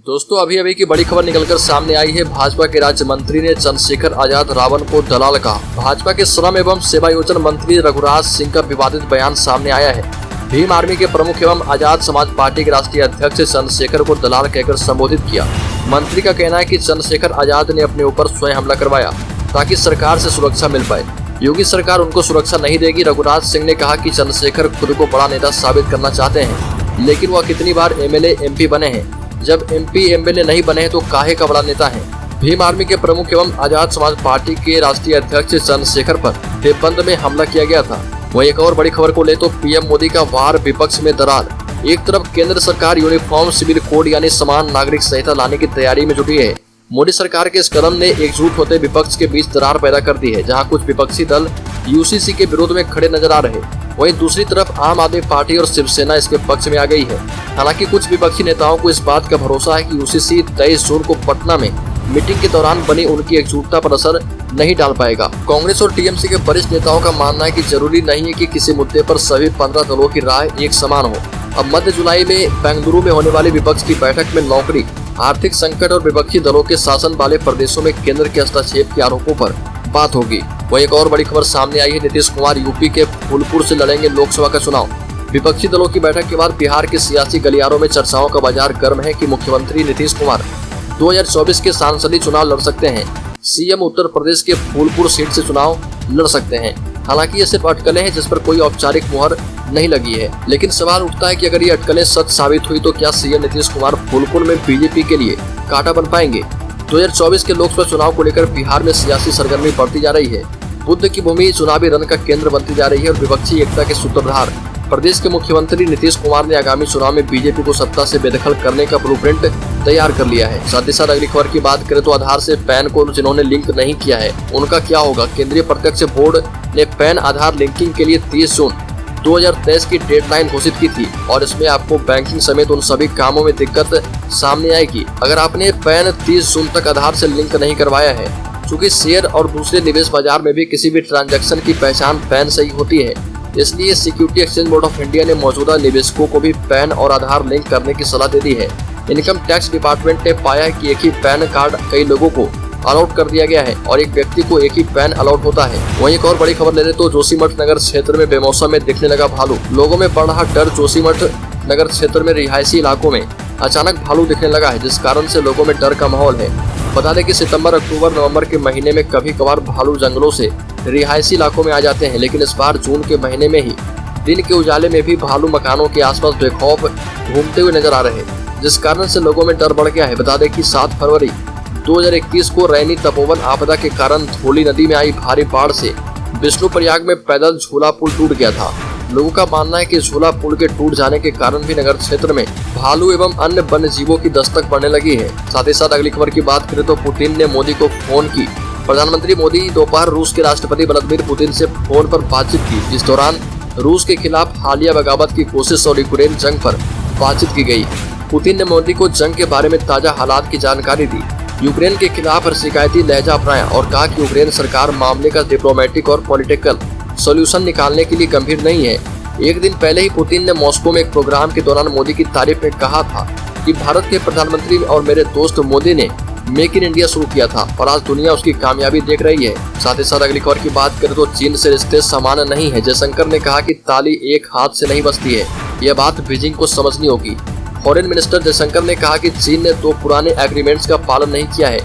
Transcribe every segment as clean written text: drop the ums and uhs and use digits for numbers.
दोस्तों अभी अभी की बड़ी खबर निकलकर सामने आई है। भाजपा के राज्य मंत्री ने चंद्रशेखर आजाद रावण को दलाल कहा। भाजपा के श्रम एवं सेवायोजन मंत्री रघुराज सिंह का विवादित बयान सामने आया है। भीम आर्मी के प्रमुख एवं आजाद समाज पार्टी के राष्ट्रीय अध्यक्ष चंद्रशेखर को दलाल कहकर संबोधित किया। मंत्री का कहना है कि चंद्रशेखर आजाद ने अपने ऊपर स्वयं हमला करवाया ताकि सरकार से सुरक्षा मिल पाए। योगी सरकार उनको सुरक्षा नहीं देगी। रघुराज सिंह ने कहा कि चंद्रशेखर खुद को बड़ा नेता साबित करना चाहते हैं, लेकिन वह कितनी बार एमएलए एमपी बने हैं। जब एमपी एमएलए नहीं बने हैं तो काहे का बड़ा नेता है। भीम आर्मी के प्रमुख एवं आजाद समाज पार्टी के राष्ट्रीय अध्यक्ष चंद्रशेखर पर देवबंद में हमला किया गया था। वहीं एक और बड़ी खबर को ले तो पीएम मोदी का वार, विपक्ष में दरार। एक तरफ केंद्र सरकार यूनिफॉर्म सिविल कोड यानी समान नागरिक संहिता लाने की तैयारी में जुटी है। मोदी सरकार के इस कदम ने एकजुट होते विपक्ष के बीच दरार पैदा कर दी है, जहां कुछ विपक्षी दल यूसीसी के विरोध में खड़े नजर आ रहे। वहीं दूसरी तरफ आम आदमी पार्टी और शिवसेना इसके पक्ष में आ गई है। हालांकि कुछ विपक्षी नेताओं को इस बात का भरोसा है कि यूसीसी 23 जून को पटना में मीटिंग के दौरान बनी उनकी एकजुटता पर असर नहीं डाल पाएगा। कांग्रेस और टीएमसी के वरिष्ठ नेताओं का मानना है कि जरूरी नहीं है कि किसी मुद्दे पर सभी 15 दलों की राय एक समान हो। अब मध्य जुलाई में बेंगलुरु में होने वाली विपक्ष की बैठक में नौकरी, आर्थिक संकट और विपक्षी दलों के शासन वाले प्रदेशों में केंद्र के हस्तक्षेप के आरोपों पर बात होगी। वहीं एक और बड़ी खबर सामने आई है। नीतीश कुमार यूपी के फूलपुर से लड़ेंगे लोकसभा का चुनाव। विपक्षी दलों की बैठक के बाद बिहार के सियासी गलियारों में चर्चाओं का बाजार गर्म है कि मुख्यमंत्री नीतीश कुमार 2024 के सांसदीय चुनाव लड़ सकते हैं। सीएम उत्तर प्रदेश के फूलपुर सीट से चुनाव लड़ सकते हैं। हालांकि ये सिर्फ अटकलें हैं जिस पर कोई औपचारिक मुहर नहीं लगी है, लेकिन सवाल उठता है कि अगर ये अटकलें सच साबित हुई तो क्या सीएम नीतीश कुमार फूलपुर में बीजेपी के लिए कांटा बन पाएंगे। 2024 के लोकसभा चुनाव को लेकर बिहार में सियासी सरगर्मी बढ़ती जा रही है। बुद्ध की भूमि चुनावी रण का केंद्र बनती जा रही है और विपक्षी एकता के सूत्रधार प्रदेश के मुख्यमंत्री नीतीश कुमार ने आगामी चुनाव में बीजेपी को सत्ता से बेदखल करने का ब्लूप्रिंट तैयार कर लिया है। साथ ही साथ अगली खबर की बात करें तो आधार से पैन को जिन्होंने लिंक नहीं किया है उनका क्या होगा। केंद्रीय प्रत्यक्ष बोर्ड ने पैन आधार लिंकिंग के लिए 30 जून 2023 की डेडलाइन घोषित की थी और इसमें आपको बैंकिंग समेत उन सभी कामों में दिक्कत सामने आएगी अगर आपने पैन 30 जून तक आधार से लिंक नहीं करवाया है। चूँकि शेयर और दूसरे निवेश बाजार में भी किसी भी ट्रांजैक्शन की पहचान पैन से ही होती है, इसलिए security exchange board of India ने मौजूदा निवेशकों को भी पैन और आधार लिंक करने की सलाह दे दी है। इनकम टैक्स डिपार्टमेंट ने पाया है कि एक ही पैन कार्ड कई लोगों को अलॉट कर दिया गया है और एक व्यक्ति को एक ही पैन अलॉट होता है। वहीं एक और बड़ी खबर ले रहे तो जोशीमठ नगर क्षेत्र में बेमौसम में दिखने लगा भालू। लोगों में बढ़ रहा डर। जोशीमठ नगर क्षेत्र में रिहायशी इलाकों में अचानक भालू दिखने लगा है, जिस कारण से लोगों में डर का माहौल है। बता दें कि सितंबर, अक्टूबर, नवंबर के महीने में कभी कभार भालू जंगलों से रिहायशी इलाकों में आ जाते हैं, लेकिन इस बार जून के महीने में ही दिन के उजाले में भी भालू मकानों के आसपास बेखौफ घूमते हुए नजर आ रहे हैं, जिस कारण से लोगों में डर बढ़ गया है। बता दें कि 7 फरवरी 2021 को रैनी तपोवन आपदा के कारण धौली नदी में आई भारी बाढ़ से विष्णुप्रयाग में पैदल झूला पुल टूट गया था। लोगों का मानना है कि झूला पुल के टूट जाने के कारण भी नगर क्षेत्र में भालू एवं अन्य वन्य जीवों की दस्तक बढ़ने लगी है। साथ ही साथ अगली खबर की बात करें तो पुतिन ने मोदी को फोन की। प्रधानमंत्री मोदी दोपहर रूस के राष्ट्रपति व्लादिमीर पुतिन से फोन पर बातचीत की, जिस दौरान रूस के खिलाफ हालिया बगावत की कोशिश और यूक्रेन जंग पर बातचीत की गई। पुतिन ने मोदी को जंग के बारे में ताजा हालात की जानकारी दी, यूक्रेन के खिलाफ शिकायती लहजा अपनाया और कहा कि यूक्रेन सरकार मामले का डिप्लोमेटिक और पॉलिटिकल सॉल्यूशन निकालने के लिए गंभीर नहीं है। एक दिन पहले ही पुतिन ने मॉस्को में एक प्रोग्राम के दौरान मोदी की तारीफ में कहा था कि भारत के प्रधानमंत्री और मेरे दोस्त मोदी ने मेक इन इंडिया शुरू किया था और आज दुनिया उसकी कामयाबी देख रही है। साथ ही साथ अगली खबर की बात करें तो चीन से रिश्ते सामान्य नहीं है। जयशंकर ने कहा कि ताली एक हाथ से नहीं बजती है, यह बात बीजिंग को समझनी होगी। फॉरेन मिनिस्टर जयशंकर ने कहा कि चीन ने 2 पुराने एग्रीमेंट्स का पालन नहीं किया है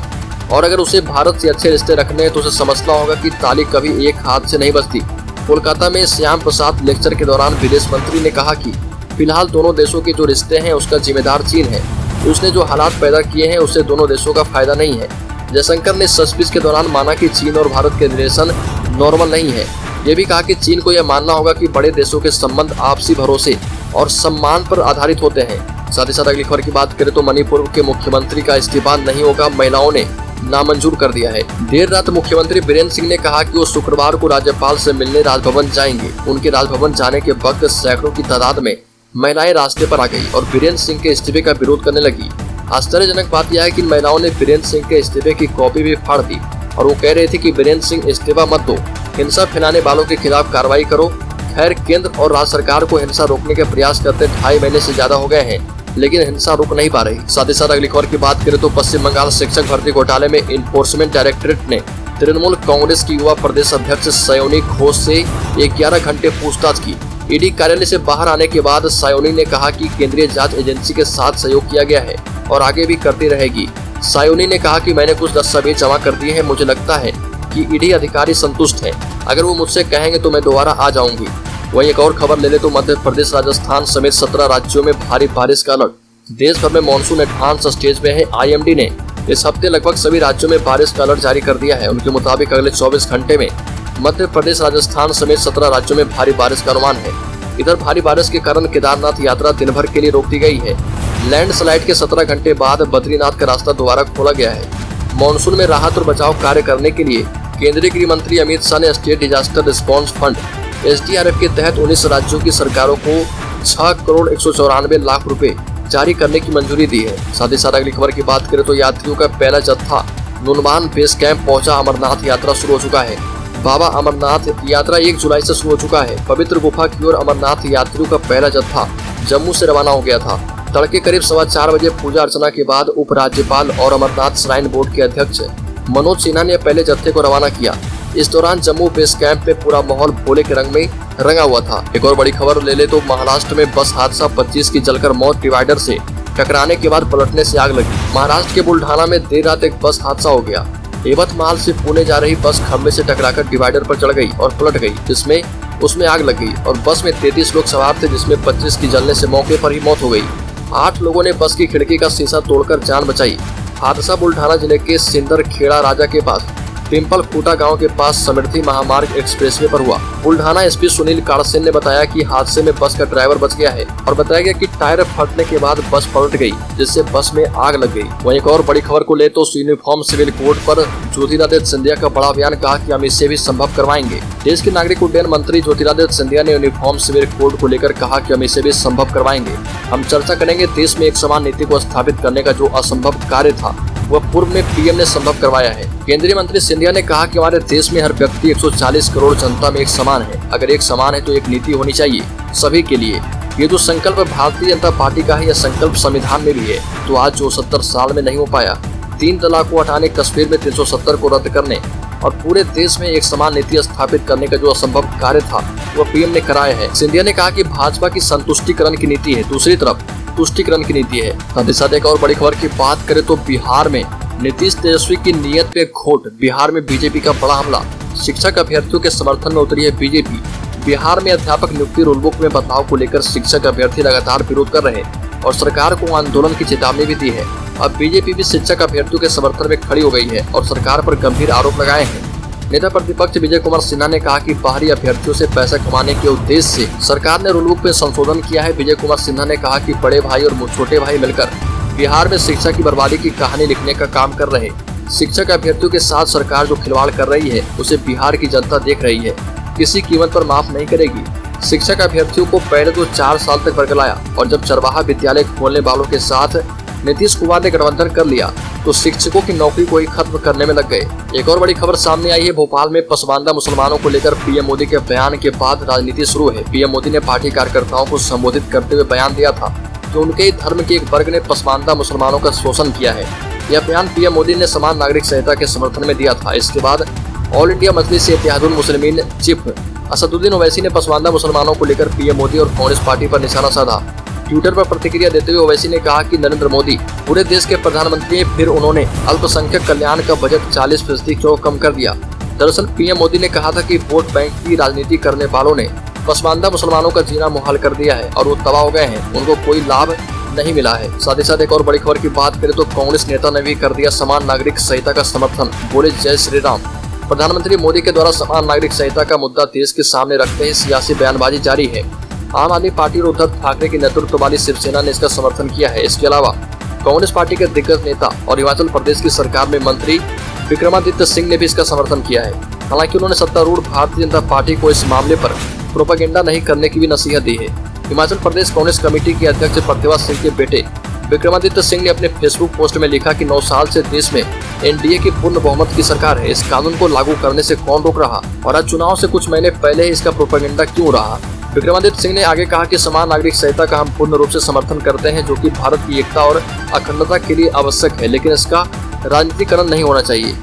और अगर उसे भारत से अच्छे रिश्ते रखने हैं तो उसे समझना होगा कि ताली कभी एक हाथ से नहीं बजती। कोलकाता में श्याम प्रसाद लेक्चर के दौरान विदेश मंत्री ने कहा कि फिलहाल दोनों देशों के जो रिश्ते हैं उसका जिम्मेदार चीन है। उसने जो हालात पैदा किए हैं उससे दोनों देशों का फायदा नहीं है। जयशंकर ने स्पीच के दौरान माना कि चीन और भारत के रिलेशन नॉर्मल नहीं है। ये भी कहा कि चीन को यह मानना होगा कि बड़े देशों के संबंध आपसी भरोसे और सम्मान पर आधारित होते हैं। साथ ही साथ अगली खबर की बात करें तो मणिपुर के मुख्यमंत्री का इस्तीफा नहीं होगा, महिलाओं ने नामंजूर कर दिया है। देर रात मुख्यमंत्री बीरेन्द्र सिंह ने कहा कि वो शुक्रवार को राज्यपाल से मिलने राजभवन जाएंगे। उनके राजभवन जाने के वक्त सैकड़ों की तादाद में महिलाएं रास्ते पर आ गई और बीरेन्द्र सिंह के इस्तीफे का विरोध करने लगी। आश्चर्यजनक बात यह है कि महिलाओं ने बीरेन्द्र सिंह के इस्तीफे की कॉपी भी फाड़ दी और वो कह रही थी कि बीरेन्द्र सिंह इस्तीफा मत दो, हिंसा फैलाने वालों के खिलाफ कार्रवाई करो। खैर, केंद्र और राज्य सरकार को हिंसा रोकने के प्रयास करते 2.5 महीने से ज्यादा हो गए हैं। लेकिन हिंसा रुक नहीं पा रही। साथ ही साथ अगली खबर की बात करें तो पश्चिम बंगाल शिक्षक भर्ती घोटाले में इन्फोर्समेंट डायरेक्टरेट ने तृणमूल कांग्रेस की युवा प्रदेश अध्यक्ष सयोनी घोष से 11 घंटे पूछताछ की। ईडी कार्यालय से बाहर आने के बाद सायोनी ने कहा कि केंद्रीय जांच एजेंसी के साथ सहयोग किया गया है और आगे भी करती रहेगी। सायोनी ने कहा कि मैंने कुछ दस्तावेज जमा कर दिए हैं, मुझे लगता है कि ईडी अधिकारी संतुष्ट हैं। अगर वो मुझसे कहेंगे तो मैं दोबारा आ जाऊंगी। वहीं एक और खबर ले ले तो मध्य प्रदेश, राजस्थान समेत 17 राज्यों में भारी बारिश का अलर्ट। देश भर में मानसून एडवांस स्टेज में है। IMD ने इस हफ्ते लगभग सभी राज्यों में बारिश का अलर्ट जारी कर दिया है। उनके मुताबिक अगले 24 घंटे में मध्य प्रदेश, राजस्थान समेत 17 राज्यों में भारी बारिश का अनुमान है। इधर भारी बारिश के कारण केदारनाथ यात्रा दिन भर के लिए रोक दी गई है। लैंडस्लाइड के 17 घंटे बाद बद्रीनाथ का रास्ता दोबारा खोला गया है। मानसून में राहत और बचाव कार्य करने के लिए केंद्रीय गृह मंत्री अमित शाह ने state disaster response fund SDRF के तहत 19 राज्यों की सरकारों को 6,194 रुपए जारी करने की मंजूरी दी है। साथ ही साथ अगली खबर की बात करें तो यात्रियों का पहला जत्था नुनवान बेस कैंप पहुंचा। अमरनाथ यात्रा शुरू हो चुका है। बाबा अमरनाथ यात्रा 1 जुलाई से शुरू हो चुका है। पवित्र गुफा की ओर अमरनाथ यात्रियों का पहला जत्था जम्मू से रवाना हो गया था। तड़के करीब 4:15 बजे पूजा अर्चना के बाद उपराज्यपाल और अमरनाथ श्राइन बोर्ड के अध्यक्ष मनोज सिन्हा ने पहले जत्थे को रवाना किया। इस दौरान जम्मू बेस कैंप में पूरा माहौल भोले के रंग में रंगा हुआ था। एक और बड़ी खबर ले ले तो महाराष्ट्र में बस हादसा, 25 की जलकर मौत। डिवाइडर से टकराने के बाद पलटने से आग लगी। महाराष्ट्र के बुल्ढाना में देर रात एक बस हादसा हो गया। यवतमाल से पुणे जा रही बस खंभे से टकराकर डिवाइडर पर चढ़ गई और पलट गई, जिसमें उसमें आग लग गई और बस में 33 लोग सवार थे, जिसमें 25 की जलने से मौके पर ही मौत हो गई। 8 लोगों ने बस की खिड़की का शीशा तोड़कर जान बचाई। हादसा बुल्ढाना जिले के सिंदर खेड़ा राजा के पास पिंपल खूटा गांव के पास समृद्धि महामार्ग एक्सप्रेसवे पर हुआ। बुल्ढाना SP सुनील काड़सेन ने बताया कि हादसे में बस का ड्राइवर बच गया है और बताया गया कि टायर फटने के बाद बस पलट गई, जिससे बस में आग लग गई। वहीं एक और बड़ी खबर को ले तो यूनिफॉर्म सिविल कोड पर ज्योतिरादित्य सिंधिया का बड़ा बयान, कहा कि हम इसे भी संभव करवाएंगे। देश के नागरिक उड्डयन मंत्री ज्योतिरादित्य सिंधिया ने यूनिफॉर्म सिविल कोड को लेकर कहा कि हम इसे भी संभव करवाएंगे। हम चर्चा करेंगे। देश में एक समान नीति को स्थापित करने का जो असंभव कार्य था वह पूर्व में PM ने संभव करवाया है। केंद्रीय मंत्री सिंधिया ने कहा कि हमारे देश में हर व्यक्ति 140 करोड़ जनता में एक समान है। अगर एक समान है तो एक नीति होनी चाहिए सभी के लिए। ये जो संकल्प भारतीय जनता पार्टी का है, यह संकल्प संविधान में भी है। तो आज जो 70 साल में नहीं हो पाया, 3 तलाक को हटाने, कश्मीर में 370 को रद्द करने और पूरे देश में एक समान नीति स्थापित करने का जो असंभव कार्य था वह PM ने कराया है। सिंधिया ने कहा कि भाजपा की संतुष्टिकरण की नीति है, दूसरी तरफ तुष्टिकरण की नीति है। साथ ही साथ एक और बड़ी खबर की बात करें तो बिहार में नीतीश तेजस्वी की नीयत पे खोट। बिहार में BJP का बड़ा हमला। शिक्षक अभ्यर्थियों के समर्थन में उतरी है BJP। बिहार में अध्यापक नियुक्ति रूलबुक में बदलाव को लेकर शिक्षक अभ्यर्थी लगातार विरोध कर रहे और सरकार को आंदोलन की चेतावनी भी दी है। अब BJP भी शिक्षक अभ्यर्थियों के समर्थन में खड़ी हो गई है और सरकार पर गंभीर आरोप लगाए हैं। नेता प्रतिपक्ष विजय कुमार सिन्हा ने कहा कि बाहरी अभ्यर्थियों से पैसा कमाने के उद्देश्य से सरकार ने रूलबुक में संशोधन किया है। विजय कुमार सिन्हा ने कहा कि बड़े भाई और छोटे भाई मिलकर बिहार में शिक्षा की बर्बादी की कहानी लिखने का काम कर रहे। शिक्षक अभ्यर्थियों के साथ सरकार जो खिलवाड़ कर रही है उसे बिहार की जनता देख रही है, किसी कीमत पर माफ नहीं करेगी। शिक्षक अभ्यर्थियों को पहले तो 4 साल तक बरगलाया और जब चरवाहा विद्यालय खोलने वालों के साथ नीतीश कुमार ने गठबंधन कर लिया तो शिक्षकों की नौकरी को ही खत्म करने में लग गए। एक और बड़ी खबर सामने आई है। भोपाल में पसमानदा मुसलमानों को लेकर PM मोदी के बयान के बाद राजनीति शुरू है। PM मोदी ने पार्टी कार्यकर्ताओं को संबोधित करते हुए बयान दिया था कि उनके ही धर्म के एक वर्ग ने पसमानदा मुसलमानों का शोषण किया है। यह बयान PM मोदी ने समान नागरिक संहिता के समर्थन में दिया था। इसके बाद ऑल इंडिया मजलिस इत्तेहादुल मुस्लिमीन चीफ असदुद्दीन ओवैसी ने पसमानदा मुसलमानों को लेकर PM मोदी और कांग्रेस पार्टी पर निशाना साधा। ट्विटर पर प्रतिक्रिया देते हुए ओवैसी ने कहा कि नरेंद्र मोदी पूरे देश के प्रधानमंत्री हैं, फिर उन्होंने अल्पसंख्यक कल्याण का बजट 40% क्यों कम कर दिया। दरअसल PM मोदी ने कहा था कि वोट बैंक की राजनीति करने वालों ने पसमानदा मुसलमानों का जीना मुहाल कर दिया है और वो तबाह हो गए हैं, उनको कोई लाभ नहीं मिला है। साथ ही साथ एक और बड़ी खबर की बात करें तो कांग्रेस नेता ने भी कर दिया समान नागरिक संहिता का समर्थन, बोले जय श्री राम। प्रधानमंत्री मोदी के द्वारा समान नागरिक संहिता का मुद्दा देश के सामने रखते ही सियासी बयानबाजी जारी है। आम आदमी पार्टी और उद्धव ठाकरे के नेतृत्व वाली शिवसेना ने इसका समर्थन किया है। इसके अलावा कांग्रेस पार्टी के दिग्गज नेता और हिमाचल प्रदेश की सरकार में मंत्री विक्रमादित्य सिंह ने भी इसका समर्थन किया है। हालांकि उन्होंने सत्तारूढ़ भारतीय जनता पार्टी को इस मामले पर प्रोपेगेंडा नहीं करने की भी नसीहत दी है। हिमाचल प्रदेश कांग्रेस कमेटी के अध्यक्ष प्रतिभा सिंह के बेटे विक्रमादित्य सिंह ने अपने फेसबुक पोस्ट में लिखा कि 9 साल से देश में NDA की पूर्ण बहुमत की सरकार है। इस कानून को लागू करने से कौन रोक रहा और आज चुनाव से कुछ महीने पहले ही इसका प्रोपेगेंडा क्यों रहा। विक्रमादित्य सिंह ने आगे कहा कि समान नागरिक संहिता का हम पूर्ण रूप से समर्थन करते हैं, जो कि भारत की एकता और अखंडता के लिए आवश्यक है, लेकिन इसका राजनीतिकरण नहीं होना चाहिए।